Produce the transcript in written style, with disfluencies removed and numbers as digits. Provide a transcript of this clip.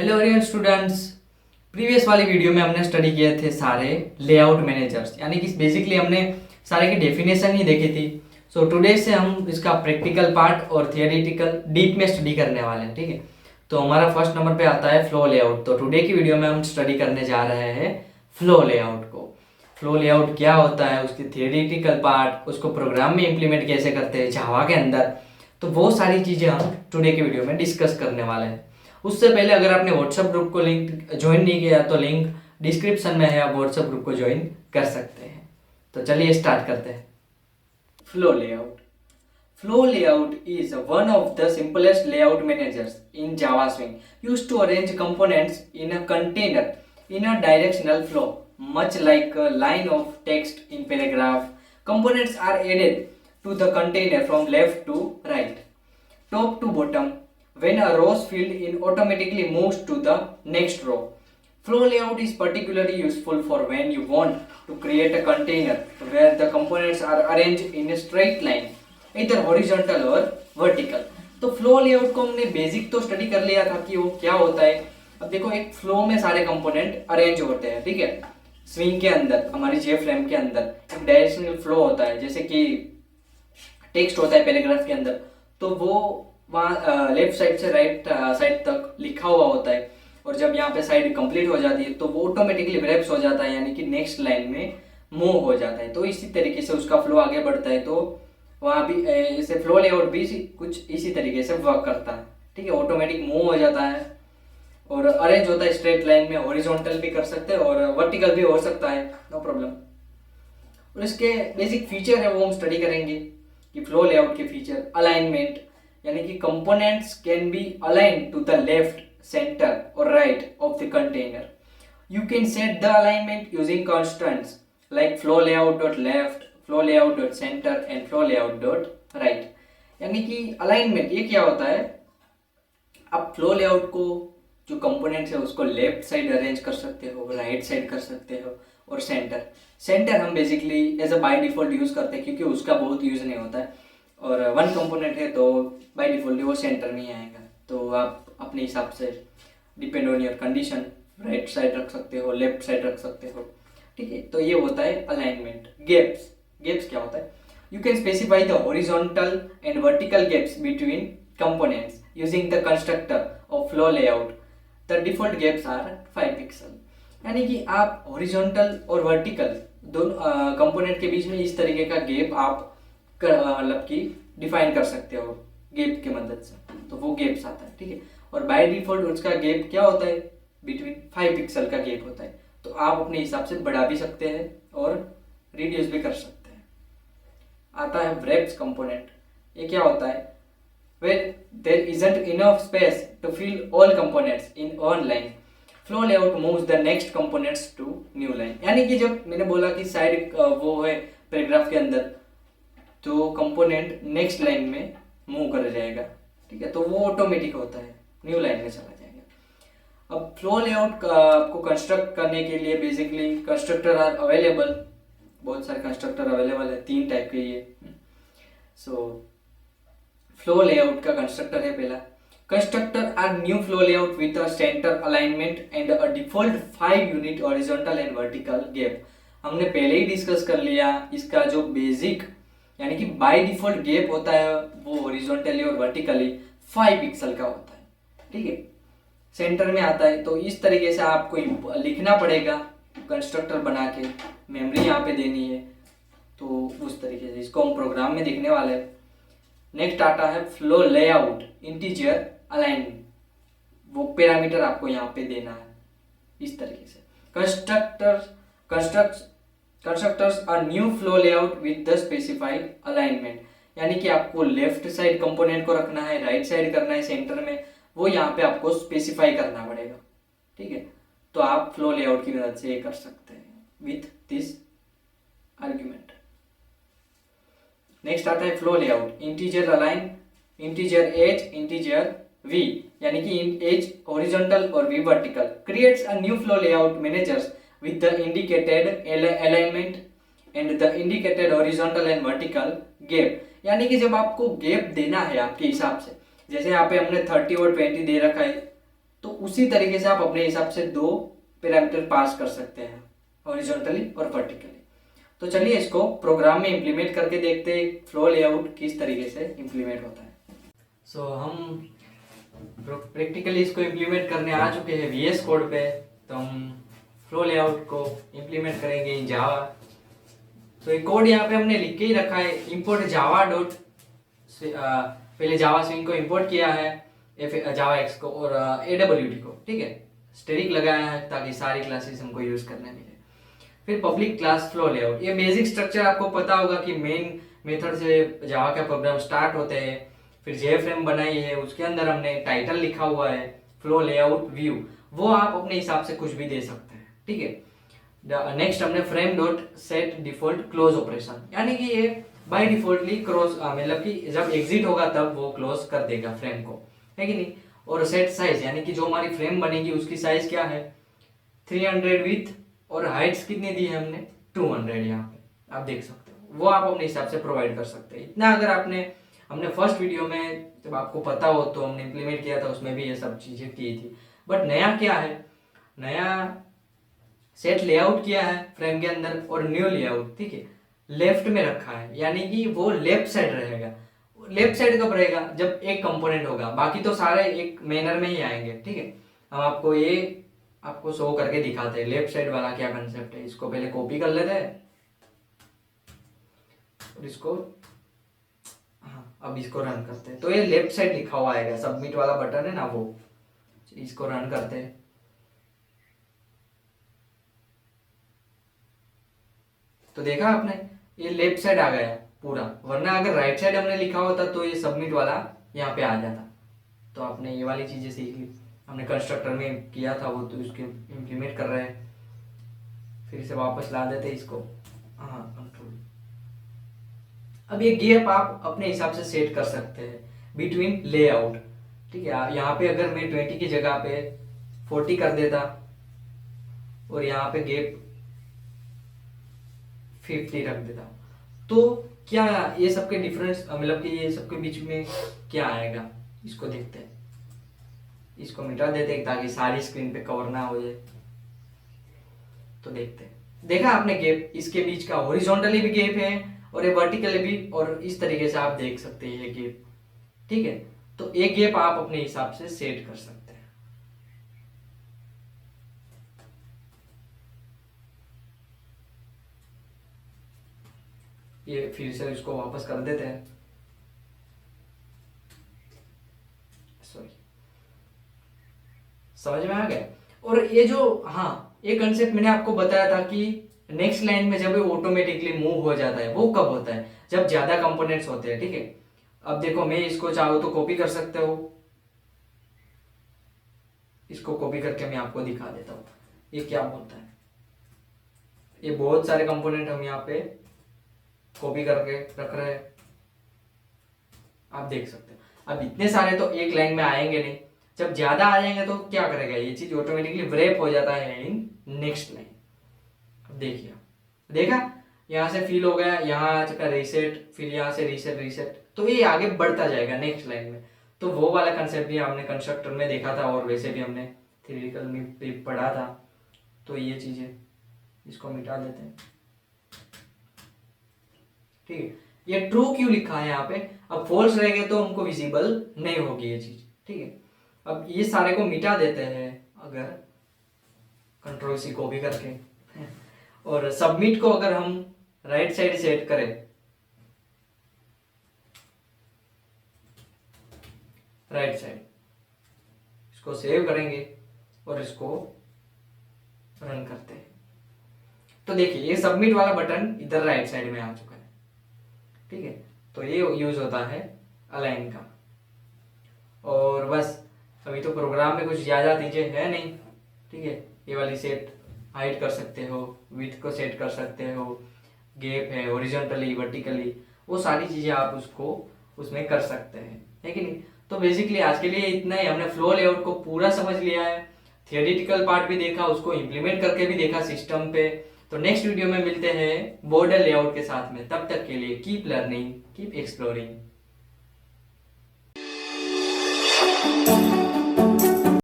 Hello dear students. Previous वाली video में हमने स्टडी किए थे सारे लेआउट मैनेजर्स, यानी कि बेसिकली हमने सारे की डेफिनेशन ही देखी थी। सो टुडे से हम इसका प्रैक्टिकल पार्ट और थियोरेटिकल डीप में स्टडी करने वाले हैं। ठीक है, तो हमारा फर्स्ट नंबर पे आता है फ्लो लेआउट। तो टुडे की वीडियो में हम स्टडी करने जा रहे हैं फ्लो लेआउट को। फ्लो लेआउट क्या होता है, उसकी थियोरेटिकल पार्ट, उसको प्रोग्राम में इम्प्लीमेंट कैसे करते हैं जावा के अंदर, तो वो सारी चीज़ें हम टुडे की वीडियो में डिस्कस करने वाले हैं। उससे पहले अगर आपने व्हाट्सएप ग्रुप को लिंक ज्वाइन नहीं किया तो लिंक डिस्क्रिप्शन में है, आप व्हाट्सएप ग्रुप को ज्वाइन कर सकते हैं। तो चलिए स्टार्ट करते हैं। Flow layout. Flow layout is one of the simplest layout managers in Java Swing, used to arrange components in a container in a directional flow, much like a line of text in paragraph. Components are added to the container from left to right, top to bottom. When a row's field in automatically moves to the next row. Flow layout is particularly useful for when you want to create a container where the components are arranged in a straight line, either horizontal or vertical. तो flow layout को हमने basic तो study कर लिया था कि वो क्या होता है। अब देखो, एक फ्लो में सारे कंपोनेंट अरेंज होते हैं, ठीक है। स्विंग के अंदर, हमारी जे फ्रेम के अंदर एक डायरेक्शनल फ्लो होता है, जैसे कि टेक्स्ट होता है पैराग्राफ के अंदर, तो वो वहाँ लेफ्ट साइड से राइट साइड तक लिखा हुआ होता है, और जब यहाँ पे साइड कंप्लीट हो जाती है तो वो ऑटोमेटिकली रैप्स हो जाता है, यानी कि नेक्स्ट लाइन में मूव हो जाता है। तो इसी तरीके से उसका फ्लो आगे बढ़ता है। तो वहाँ भी इसे फ्लो लेआउट भी कुछ इसी तरीके से वर्क करता है, ठीक है। ऑटोमेटिक मूव हो जाता है और अरेंज होता है स्ट्रेट लाइन में, हॉरिजॉन्टल भी कर सकते हैं और वर्टिकल भी हो सकता है, नो प्रॉब्लम। और इसके बेसिक फीचर है वो हम स्टडी करेंगे कि फ्लो लेआउट के फीचर। अलाइनमेंट, यानी कि components can be align to the left, centre और right of the container. You can set the alignment using constants like flow layout dot left, flow layout dot centre and flow layout dot right. यानी कि alignment ये क्या होता है, आप flow layout को जो कंपोनेंट्स है उसको लेफ्ट साइड अरेंज कर सकते हो, राइट साइड कर सकते हो, और सेंटर हम basically as a by default use करते हैं क्योंकि उसका बहुत यूज़ नहीं होता है, और वन कंपोनेंट है तो बाय डिफॉल्ट वो सेंटर में ही आएगा। तो आप अपने हिसाब से depend on your condition right side रख सकते हो, लेफ्ट साइड रख सकते हो, ठीक है। तो ये होता है अलाइनमेंट। गेप्स क्या होता है, you can specify the horizontal and vertical gaps between components using the constructor of flow layout. The default gaps are 5 pixel. यानी कि आप हॉरिजॉन्टल और वर्टिकल दोनों कंपोनेंट के बीच में इस तरीके का गेप आप मतलब कि डिफाइन कर सकते हो गेप की मदद से, तो वो गेप्स आता है, ठीक है। और बाय डिफॉल्ट उसका गेप क्या होता है, बिटवीन 5 पिक्सल का गेप होता है। तो आप अपने हिसाब से बढ़ा भी सकते हैं और रिड्यूस भी कर सकते हैं। आता है wraps कंपोनेंट। ये क्या होता है, where there isn't enough space to fill all components in one line, flow layout moves the next components to new line। यानी कि जब मैंने बोला कि साइड वो है पैराग्राफ के अंदर, तो कंपोनेंट नेक्स्ट लाइन में मूव कर जाएगा, ठीक है। तो वो ऑटोमेटिक होता है, न्यू लाइन में चला जाएगा। अब फ्लो लेआउट आपको कंस्ट्रक्ट करने के लिए बेसिकली कंस्ट्रक्टर आर अवेलेबल, बहुत सारे कंस्ट्रक्टर अवेलेबल है, 3 टाइप के ये। सो फ्लो लेआउट का कंस्ट्रक्टर है पहला, constructor are new flow layout with a centre alignment and a default 5 unit horizontal and vertical gap. हमने पहले ही डिस्कस कर लिया, इसका जो बेसिक यानी कि बाय डिफॉल्ट गैप होता है वो हॉरिजॉन्टली और वर्टिकली 5 पिक्सल का होता है, ठीक है। सेंटर में आता है, तो इस तरीके से आपको लिखना पड़ेगा कंस्ट्रक्टर बना के, मेमोरी यहाँ पे देनी है, तो उस तरीके से इसको हम प्रोग्राम में देखने वाले हैं। नेक्स्ट आता है फ्लो लेआउट इंटीजर अलाइन, वो पैरामीटर आपको यहाँ पे देना है इस तरीके से। Constructors are new flow layout with the specified alignment. यानी कि आपको लेफ्ट साइड कंपोनेंट को रखना है, राइट साइड करना है, सेंटर में, वो यहाँ पे आपको स्पेसिफाई करना पड़ेगा, ठीक है। तो आप फ्लो लेआउट की मदद से ये कर सकते हैं विथ दिस आर्ग्यूमेंट। नेक्स्ट आता है flow layout integer align, integer H, integer V, यानी कि एज हॉरिजॉन्टल और V vertical. Creates a new flow layout managers with the indicated alignment and the indicated horizontal and vertical gap। यानी कि जब आपको gap देना है आपके हिसाब से, जैसे यहाँ पे हमने 30 और 20 दे रखा है, तो उसी तरीके से आप अपने हिसाब से दो पैरामीटर पास कर सकते हैं, हॉरिजॉन्टली और वर्टिकली। तो चलिए इसको प्रोग्राम में इम्प्लीमेंट करके देखते हैं फ्लो लेआउट किस तरीके से इम्प्लीमेंट होता है। सो हम प्रैक्टिकली इसको इम्प्लीमेंट करने आ चुके हैं VS कोड पे। तो हम फ्लो लेआउट को इम्प्लीमेंट करेंगे इन जावा। तो ये कोड यहाँ पे हमने लिख के ही रखा है, इंपोर्ट जावा डॉट, पहले जावा स्विंग को इंपोर्ट किया है, जावा एक्स को और AWT को, ठीक है, स्टैटिक लगाया है ताकि सारी क्लासेस हमको यूज करने मिले। फिर पब्लिक क्लास फ्लो लेआउट, ये बेसिक स्ट्रक्चर आपको पता होगा कि मेन मेथड से जावा का प्रोग्राम स्टार्ट होते हैं। फिर जेएफएम बनाई है, उसके अंदर हमने टाइटल लिखा हुआ है फ्लो लेआउट व्यू, वो आप अपने हिसाब से कुछ भी दे सकते हैं, ठीक है। नेक्स्ट हमने frame dot set default close operation, यानी कि ये बाय डिफॉल्टली क्लोज, मतलब कि जब एग्जिट होगा तब वो क्लोज कर देगा फ्रेम को, है कि नहीं। और सेट साइज, यानी कि जो हमारी फ्रेम बनेगी उसकी साइज क्या है 300 विथ, और हाइट्स कितनी दी है हमने 200, यहाँ पे आप देख सकते हो, वो आप अपने हिसाब से प्रोवाइड कर सकते हैं। इतना अगर हमने फर्स्ट वीडियो में जब आपको पता हो तो हमने इम्प्लीमेंट किया था, उसमें भी ये सब चीजें की थी। बट नया क्या है, नया सेट लेआउट किया है फ्रेम के अंदर, और न्यू लेआउट, ठीक है, लेफ्ट में रखा है, यानी कि वो लेफ्ट साइड रहेगा। लेफ्ट साइड कब रहेगा, जब एक कंपोनेंट होगा, बाकी तो सारे एक मैनर में ही आएंगे, ठीक है। हम आपको शो करके दिखाते हैं लेफ्ट साइड वाला क्या कंसेप्ट है। इसको पहले कॉपी कर लेते हैं और इसको, हाँ, अब इसको रन करते हैं। तो ये लेफ्ट साइड लिखा हुआ आएगा, सबमिट वाला बटन है ना वो, इसको रन करते हैं। तो देखा आपने, ये लेफ्ट साइड आ गया पूरा, वरना अगर राइट साइड हमने लिखा होता तो ये सबमिट वाला यहाँ पे आ जाता। तो आपने ये वाली चीजें सीख ली, हमने कंस्ट्रक्टर में किया था वो, तो इसके इम्प्लीमेंट कर रहे हैं। फिर से वापस ला देते इसको, हाँ, कंट्रोल। अब ये गैप आप अपने हिसाब से सेट कर सकते हैं बिटवीन लेआउट, ठीक है। यहाँ पे अगर मैं 20 की जगह पे 40 कर देता और यहाँ पे गैप 50 रख देता, तो क्या ये सबके डिफरेंस, मतलब कि ये सबके बीच में क्या आएगा, इसको देखते हैं। इसको मिटा देते हैं ताकि सारी स्क्रीन पे कवर ना हो जाए। तो देखते हैं, देखा आपने गैप, इसके बीच का हॉरिजॉन्टली भी गैप है और ये वर्टिकली भी, और इस तरीके से आप देख सकते हैं ये गैप, ठीक है। तो एक गैप आप अपने हिसाब से सेट कर सकते हैं। ये फिर से इसको वापस कर देते हैं, सॉरी, समझ में आ गया। और ये जो, हाँ, ये कंसेप्ट मैंने आपको बताया था कि नेक्स्ट लाइन में जब ये ऑटोमेटिकली मूव हो जाता है, वो कब होता है, जब ज्यादा कंपोनेंट्स होते हैं, ठीक है। अब देखो, मैं इसको चाहूँ तो कॉपी कर सकते हो, इसको कॉपी करके मैं आपको दिखा देता हूँ ये क्या बोलता है। ये बहुत सारे कंपोनेंट हम यहाँ पे कॉपी करके रख रहे हैं, आप देख सकते हो। अब इतने सारे तो एक लाइन में आएंगे नहीं, जब ज्यादा आ जाएंगे तो क्या करेगा, ये चीज ऑटोमेटिकली व्रैप हो जाता है इन नेक्स्ट लाइन। अब देखिए, देखा, यहाँ से फिल हो गया, यहाँ आ चुका रीसेट, फिर यहाँ से रीसेट, तो ये आगे बढ़ता जाएगा नेक्स्ट लाइन में। तो वो वाला कंसेप्ट भी हमने कंस्ट्रक्टर में देखा था, और वैसे भी हमने थ्योरेटिकल में भी पढ़ा था। तो ये चीजें, इसको मिटा देते हैं, ठीक है। ये ट्रू क्यों लिखा है यहाँ पे, अब फॉल्स रहेगा तो हमको विजिबल नहीं होगी ये चीज, ठीक है। अब ये सारे को मिटा देते हैं, अगर कंट्रोल सी कॉपी करके, और सबमिट को अगर हम राइट साइड सेट करें, राइट साइड, इसको सेव करेंगे और इसको रन करते हैं। तो देखिए, ये सबमिट वाला बटन इधर राइट साइड में आ चुका है, ठीक है। तो ये यूज होता है अलाइन का। और बस, अभी तो प्रोग्राम में कुछ ज्यादा चीजें है नहीं, ठीक है। ये वाली सेट हाइड कर सकते हो, विड्थ को सेट कर सकते हो, गैप है, हॉरिजॉन्टली, वर्टिकली, वो सारी चीजें आप उसको उसमें कर सकते हैं, है कि नहीं। तो बेसिकली आज के लिए इतना ही, हमने फ्लो लेआउट को पूरा समझ लिया है, थियोरेटिकल पार्ट भी देखा, उसको इम्प्लीमेंट करके भी देखा सिस्टम पे। तो नेक्स्ट वीडियो में मिलते हैं बॉर्डर लेआउट के साथ में, तब तक के लिए कीप लर्निंग, कीप एक्सप्लोरिंग।